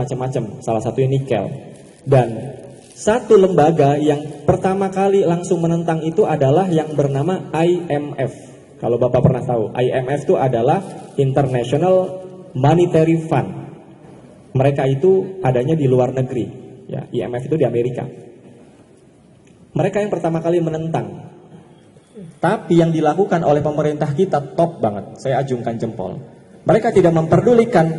macam-macam, salah satunya nikel. Dan satu lembaga yang pertama kali langsung menentang itu adalah yang bernama IMF. Kalau Bapak pernah tahu, IMF itu adalah International Monetary Fund. Mereka itu adanya di luar negeri, ya, IMF itu di Amerika. Mereka yang pertama kali menentang. Tapi yang dilakukan oleh pemerintah kita top banget, saya ajungkan jempol. Mereka tidak memperdulikan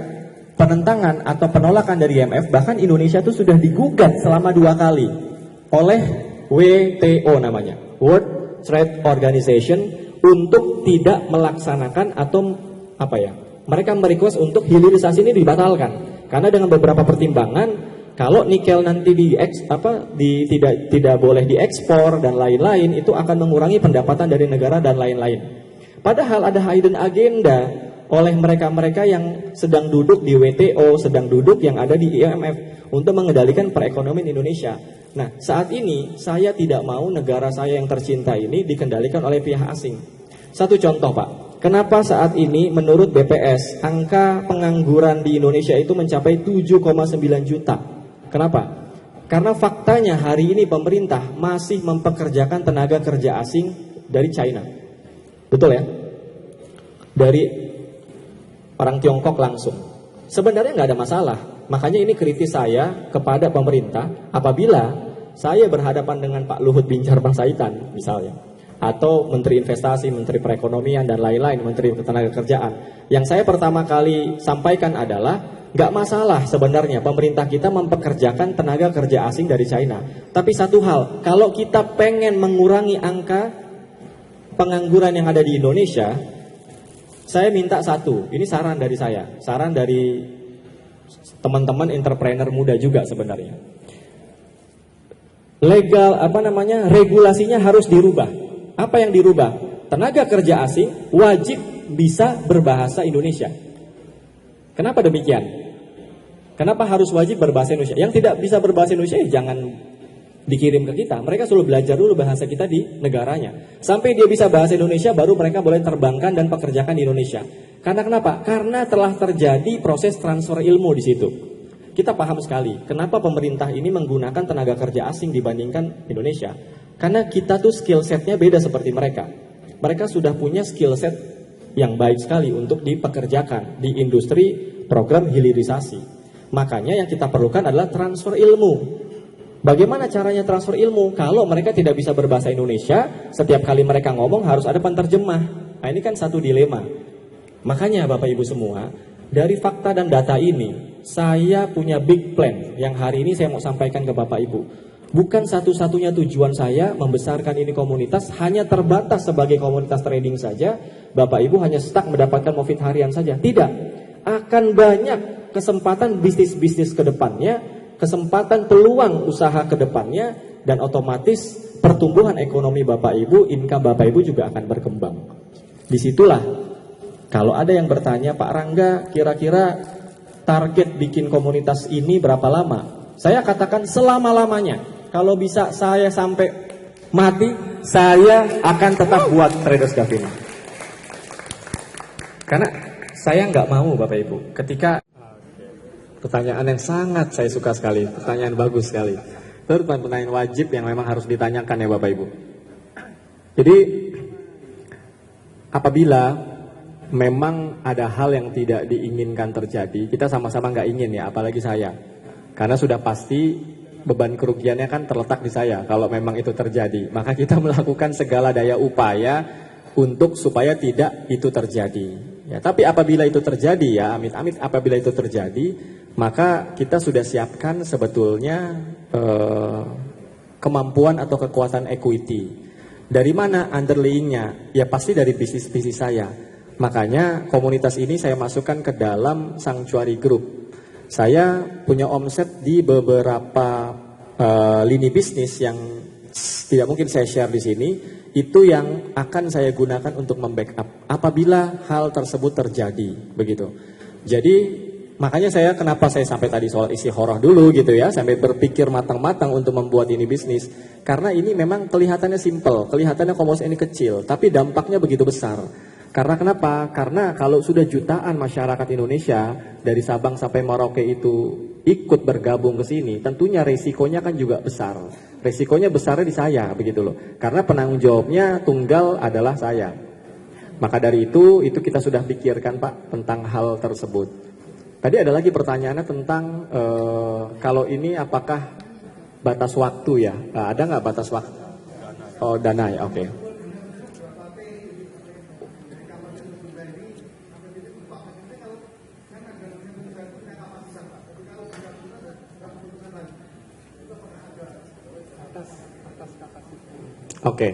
penentangan atau penolakan dari IMF, bahkan Indonesia itu sudah digugat selama 2 kali oleh WTO namanya, World Trade Organization, untuk tidak melaksanakan atau mereka merequest untuk hilirisasi ini dibatalkan karena dengan beberapa pertimbangan, kalau nikel nanti tidak boleh diekspor dan lain-lain, itu akan mengurangi pendapatan dari negara dan lain-lain. Padahal ada hidden agenda oleh mereka-mereka yang sedang duduk di WTO, sedang duduk yang ada di IMF untuk mengendalikan perekonomian Indonesia. Nah, saat ini saya tidak mau negara saya yang tercinta ini dikendalikan oleh pihak asing. Satu contoh, Pak. Kenapa saat ini menurut BPS angka pengangguran di Indonesia itu mencapai 7,9 juta? Kenapa? Karena faktanya hari ini pemerintah masih mempekerjakan tenaga kerja asing dari China. Betul ya? Dari orang Tiongkok langsung. Sebenarnya nggak ada masalah. Makanya ini kritis saya kepada pemerintah apabila saya berhadapan dengan Pak Luhut Binsar Panjaitan misalnya, atau Menteri Investasi, Menteri Perekonomian dan lain-lain, Menteri Ketenagakerjaan. Yang saya pertama kali sampaikan adalah nggak masalah sebenarnya pemerintah kita mempekerjakan tenaga kerja asing dari China. Tapi satu hal, kalau kita pengen mengurangi angka pengangguran yang ada di Indonesia, saya minta satu, ini saran dari saya, saran dari teman-teman entrepreneur muda juga sebenarnya. Regulasinya harus dirubah. Apa yang dirubah? Tenaga kerja asing wajib bisa berbahasa Indonesia. Kenapa demikian? Kenapa harus wajib berbahasa Indonesia? Yang tidak bisa berbahasa Indonesia jangan dikirim ke kita. Mereka selalu belajar dulu bahasa kita di negaranya. Sampai dia bisa bahasa Indonesia, baru mereka boleh terbangkan dan pekerjakan di Indonesia. Karena kenapa? Karena telah terjadi proses transfer ilmu di situ. Kita paham sekali kenapa pemerintah ini menggunakan tenaga kerja asing dibandingkan Indonesia. Karena kita tuh skill setnya beda seperti mereka. Mereka sudah punya skill set yang baik sekali untuk dipekerjakan di industri program hilirisasi. Makanya yang kita perlukan adalah transfer ilmu. Bagaimana caranya transfer ilmu? Kalau mereka tidak bisa berbahasa Indonesia, setiap kali mereka ngomong harus ada penerjemah. Nah, ini kan satu dilema. Makanya Bapak Ibu semua, dari fakta dan data ini, saya punya big plan yang hari ini saya mau sampaikan ke Bapak Ibu. Bukan satu-satunya tujuan saya membesarkan ini komunitas hanya terbatas sebagai komunitas trading saja. Bapak Ibu hanya stuck mendapatkan profit harian saja. Tidak. Akan banyak kesempatan bisnis-bisnis ke depannya, kesempatan peluang usaha ke depannya, dan otomatis pertumbuhan ekonomi Bapak Ibu, income Bapak Ibu juga akan berkembang. Disitulah kalau ada yang bertanya, Pak Rangga kira-kira target bikin komunitas ini berapa lama? Saya katakan selama-lamanya. Kalau bisa saya sampai mati, saya akan tetap buat Traders Gavina. Karena saya nggak mau Bapak Ibu ketika pertanyaan yang sangat saya suka sekali, pertanyaan bagus sekali. Itu pertanyaan wajib yang memang harus ditanyakan ya Bapak Ibu. Jadi apabila memang ada hal yang tidak diinginkan terjadi, kita sama-sama nggak ingin ya, apalagi saya. Karena sudah pasti beban kerugiannya kan terletak di saya kalau memang itu terjadi. Maka kita melakukan segala daya upaya untuk supaya tidak itu terjadi. Ya, tapi apabila itu terjadi ya, amit-amit apabila itu terjadi, maka kita sudah siapkan sebetulnya kemampuan atau kekuatan equity. Dari mana underlyingnya? Ya pasti dari bisnis-bisnis saya. Makanya komunitas ini saya masukkan ke dalam Sanctuary Group. Saya punya omset di beberapa lini bisnis yang tidak mungkin saya share di sini. Itu yang akan saya gunakan untuk membackup apabila hal tersebut terjadi, begitu. Jadi makanya kenapa saya sampai tadi soal istikharah dulu gitu ya, sampai berpikir matang-matang untuk membuat ini bisnis. Karena ini memang kelihatannya simple, kelihatannya komunitas ini kecil, tapi dampaknya begitu besar. Karena kenapa? Karena kalau sudah jutaan masyarakat Indonesia dari Sabang sampai Merauke itu ikut bergabung ke sini, tentunya resikonya kan juga besar. Resikonya besarnya di saya, begitu loh. Karena penanggung jawabnya tunggal adalah saya. Maka dari itu kita sudah pikirkan Pak tentang hal tersebut. Tadi ada lagi pertanyaannya tentang kalau ini apakah batas waktu ya? Ada nggak batas waktu? Oh, dana ya, oke. Oke.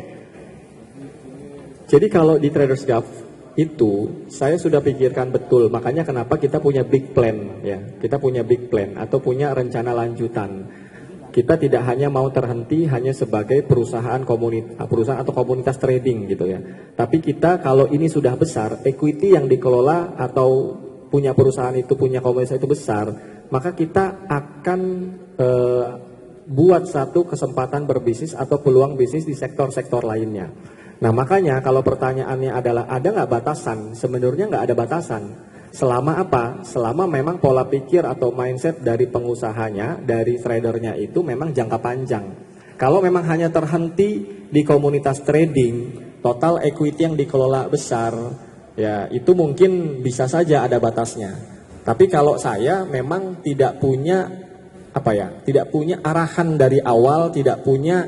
Jadi kalau di Traders Gov itu saya sudah pikirkan betul, makanya kenapa kita punya big plan ya. Kita punya big plan atau punya rencana lanjutan. Kita tidak hanya mau terhenti hanya sebagai perusahaan atau komunitas trading gitu ya. Tapi kita kalau ini sudah besar, equity yang dikelola atau punya perusahaan itu, punya komunitas itu besar, maka kita akan buat satu kesempatan berbisnis atau peluang bisnis di sektor-sektor lainnya. Nah makanya kalau pertanyaannya adalah ada nggak batasan? Sebenarnya nggak ada batasan. Selama apa? Selama memang pola pikir atau mindset dari pengusahanya, dari tradernya itu memang jangka panjang. Kalau memang hanya terhenti di komunitas trading, total equity yang dikelola besar, ya itu mungkin bisa saja ada batasnya. Tapi kalau saya memang tidak punya tidak punya arahan dari awal, tidak punya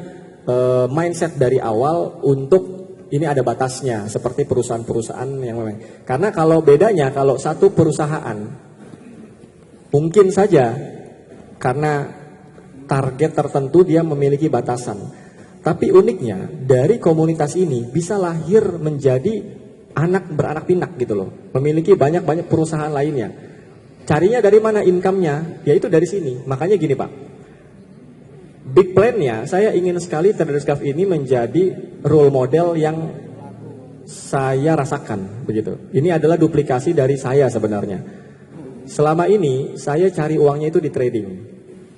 mindset dari awal untuk ini ada batasnya seperti perusahaan-perusahaan yang memang. Karena kalau bedanya kalau satu perusahaan mungkin saja karena target tertentu dia memiliki batasan. Tapi uniknya dari komunitas ini bisa lahir menjadi beranak pinak gitu loh, memiliki banyak perusahaan lainnya. Carinya dari mana income-nya? Yaitu dari sini. Makanya gini Pak, big plan-nya saya ingin sekali Traders Gov ini menjadi role model yang saya rasakan begitu. Ini adalah duplikasi dari saya sebenarnya. Selama ini saya cari uangnya itu di trading.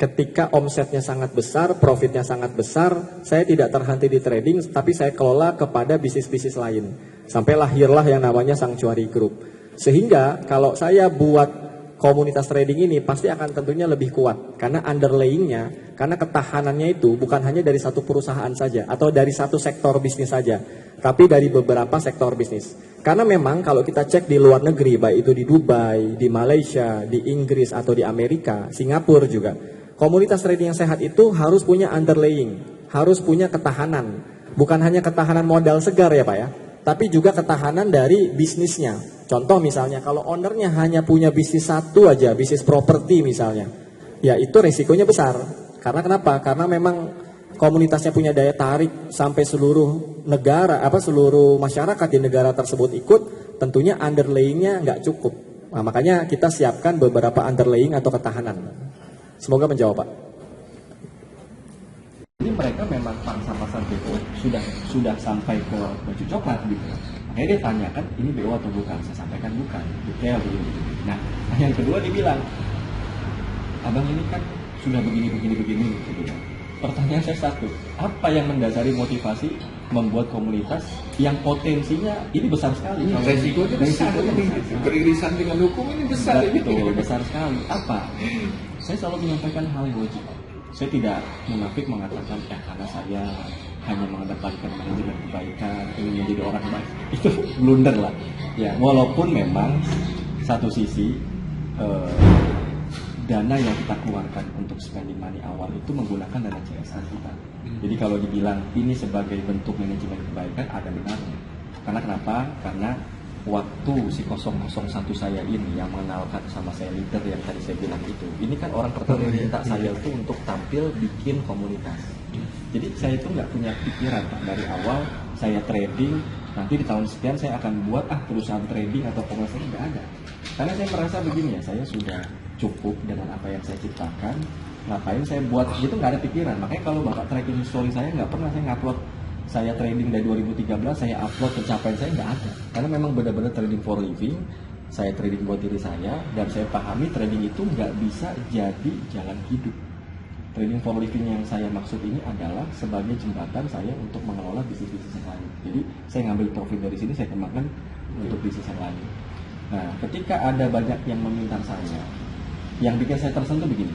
Ketika omsetnya sangat besar, profitnya sangat besar, saya tidak terhenti di trading, tapi saya kelola kepada bisnis-bisnis lain. Sampai lahirlah yang namanya Sanctuary Group. Sehingga kalau saya buat komunitas trading ini pasti akan tentunya lebih kuat karena underlayingnya, karena ketahanannya itu bukan hanya dari satu perusahaan saja atau dari satu sektor bisnis saja, tapi dari beberapa sektor bisnis. Karena memang kalau kita cek di luar negeri, baik itu di Dubai, di Malaysia, di Inggris atau di Amerika, Singapura juga, komunitas trading yang sehat itu harus punya underlaying, harus punya ketahanan, bukan hanya ketahanan modal segar ya Pak ya, tapi juga ketahanan dari bisnisnya. Contoh misalnya kalau ownernya hanya punya bisnis satu aja, bisnis properti misalnya, ya itu resikonya besar. Karena kenapa? Karena memang komunitasnya punya daya tarik sampai seluruh negara, seluruh masyarakat di negara tersebut ikut, tentunya underlayingnya nggak cukup. Nah, makanya kita siapkan beberapa underlaying atau ketahanan. Semoga menjawab Pak. Jadi mereka memang pasar-pasar BO sudah sampai ke baju coklat gitu. Makanya dia tanyakan ini BO atau bukan. Saya sampaikan bukan, detail begini. Nah yang kedua dia bilang, abang ini kan sudah begini gitu. Pertanyaan saya satu, apa yang mendasari motivasi membuat komunitas yang potensinya ini besar sekali? Resikonya besar. Beririsan dengan hukum ini besar. Betul, besar sekali. Apa? Saya selalu menyampaikan hal yang logik. Saya tidak munafik mengatakan karena saya hanya mengedepankan manajemen kebaikan, ingin menjadi orang baik. Itu blunder lah. Ya, walaupun memang satu sisi dana yang kita keluarkan untuk spending money awal itu menggunakan dana CSR kita. Jadi kalau dibilang ini sebagai bentuk manajemen kebaikan ada benarnya. Karena kenapa? Karena waktu si 001 saya ini yang mengenalkan sama saya leader yang tadi saya bilang itu, ini kan orang pertama yang minta saya itu untuk tampil bikin komunitas. Jadi saya itu nggak punya pikiran Pak dari awal saya trading, nanti di tahun sekian saya akan buat perusahaan trading atau komunitas, nggak ada. Karena saya merasa begini ya, saya sudah cukup dengan apa yang saya ciptakan, ngapain saya buat itu, nggak ada pikiran. Makanya kalau Bapak tracking story saya nggak pernah saya ngupload saya trading dari 2013, saya upload pencapaian saya nggak ada. Karena memang benar-benar trading for living, saya trading buat diri saya, dan saya pahami trading itu nggak bisa jadi jalan hidup. Trading for living yang saya maksud ini adalah sebagai jembatan saya untuk mengelola bisnis-bisnis yang lain. Jadi saya ngambil profit dari sini, saya kembangkan untuk bisnis yang lain. Nah, ketika ada banyak yang meminta saya, yang bikin saya tersentuh begini.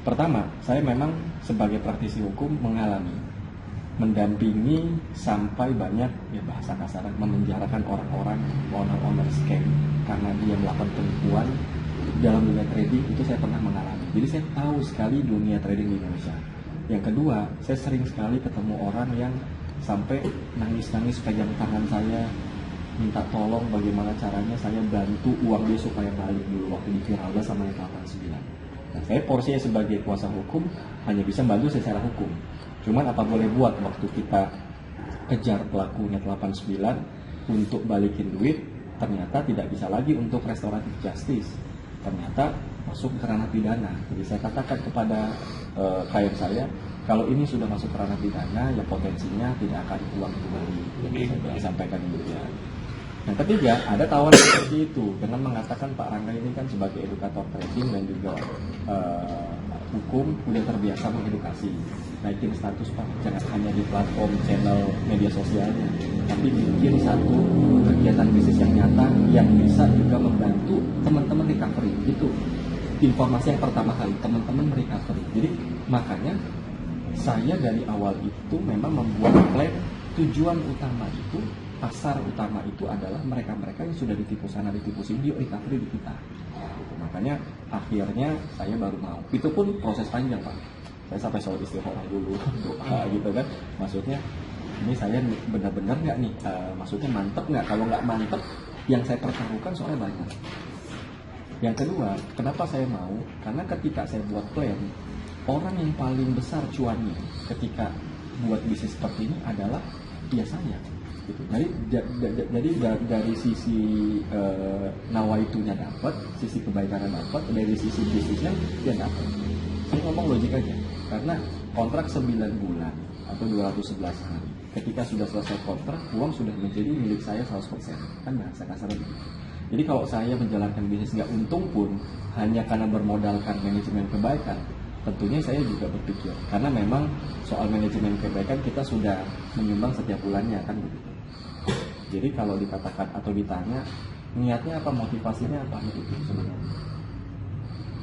Pertama, saya memang sebagai praktisi hukum mendampingi sampai banyak, ya bahasa kasar, memenjarakan orang-orang owner scam karena dia melakukan penipuan dalam dunia trading. Itu saya pernah mengalami. Jadi saya tahu sekali dunia trading di Indonesia. Yang kedua, saya sering sekali ketemu orang yang sampai nangis-nangis pegang tangan saya, minta tolong bagaimana caranya saya bantu uang dia supaya balik dulu waktu di Viralda sama yang 89. Nah, saya porsinya sebagai kuasa hukum hanya bisa bantu secara hukum. Cuman apa boleh buat, waktu kita kejar pelakunya 89 untuk balikin duit, ternyata tidak bisa lagi untuk restoratif justice. Ternyata masuk ke ranah pidana. Jadi saya katakan kepada klien saya, kalau ini sudah masuk ke ranah pidana, ya potensinya tidak akan uang kembali. Jadi saya sampaikan demikian. Yang ketiga, ada tawaran seperti itu dengan mengatakan Pak Rangga ini kan sebagai edukator trading dan juga hukum udah terbiasa mengedukasi, naikin status Pak, jangan hanya di platform channel media sosialnya, tapi bikin satu kegiatan bisnis yang nyata yang bisa juga membantu teman-teman recovery. Itu informasi yang pertama kali, teman-teman recovery. Jadi makanya saya dari awal itu memang membuat plan, tujuan utama itu, pasar utama itu adalah mereka-mereka yang sudah ditipu sana ditipu sini, recovery di kita. Makanya akhirnya saya baru mau. Itu pun proses panjang Pak. Saya sampai sholat istikharah dulu, doa gitu kan. Maksudnya ini saya benar-benar nggak nih, maksudnya mantep nggak? Kalau nggak mantep, yang saya pertaruhkan soalnya banyak. Yang kedua, kenapa saya mau? Karena ketika saya buat plan, orang yang paling besar cuannya ketika buat bisnis seperti ini adalah ya saya. Gitu. Jadi dari sisi nawaitunya dapat, sisi kebaikannya dapat, dari sisi bisnisnya dia dapat. Saya ngomong logik aja, karena kontrak 9 bulan atau 211 hari, ketika sudah selesai kontrak, uang sudah menjadi milik saya 100%. Kan bahasa kasar begitu. Jadi kalau saya menjalankan bisnis nggak untung pun hanya karena bermodalkan manajemen kebaikan, tentunya saya juga berpikir, karena memang soal manajemen kebaikan kita sudah menyumbang setiap bulannya kan begitu. Jadi kalau dikatakan atau ditanya niatnya apa, motivasinya apa, itu sebenarnya.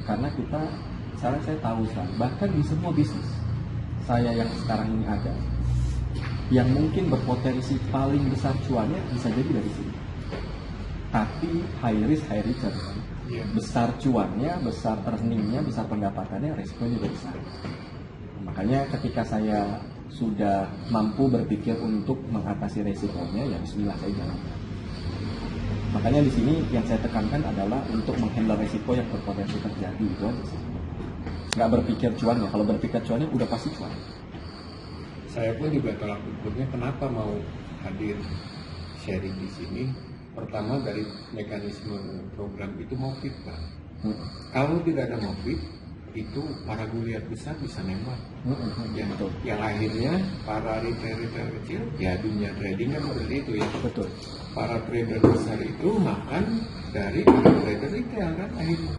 Karena kita, sekarang saya tahu sekali, bahkan di semua bisnis saya yang sekarang ini ada, yang mungkin berpotensi paling besar cuannya bisa jadi dari sini. Tapi high risk, high return. Besar cuannya, besar earningnya, besar pendapatannya, resikonya juga besar. Makanya ketika saya sudah mampu berpikir untuk mengatasi resikonya, ya bismillah saya jalankan. Makanya di sini yang saya tekankan adalah untuk menghandle resiko yang berpotensi terjadi itu aja sih. Nggak berpikir cuannya, kalau berpikir cuannya udah pasti cuan. Saya pun juga tolak ukurnya kenapa mau hadir sharing di sini. Pertama dari mekanisme program itu motif Pak. Kalau tidak ada motif, itu para goliat besar bisa nembak. Yang akhirnya para retail kecil, ya dunia trading kan seperti itu ya. Betul. Para trader besar itu makan dari para trader retail kan akhirnya.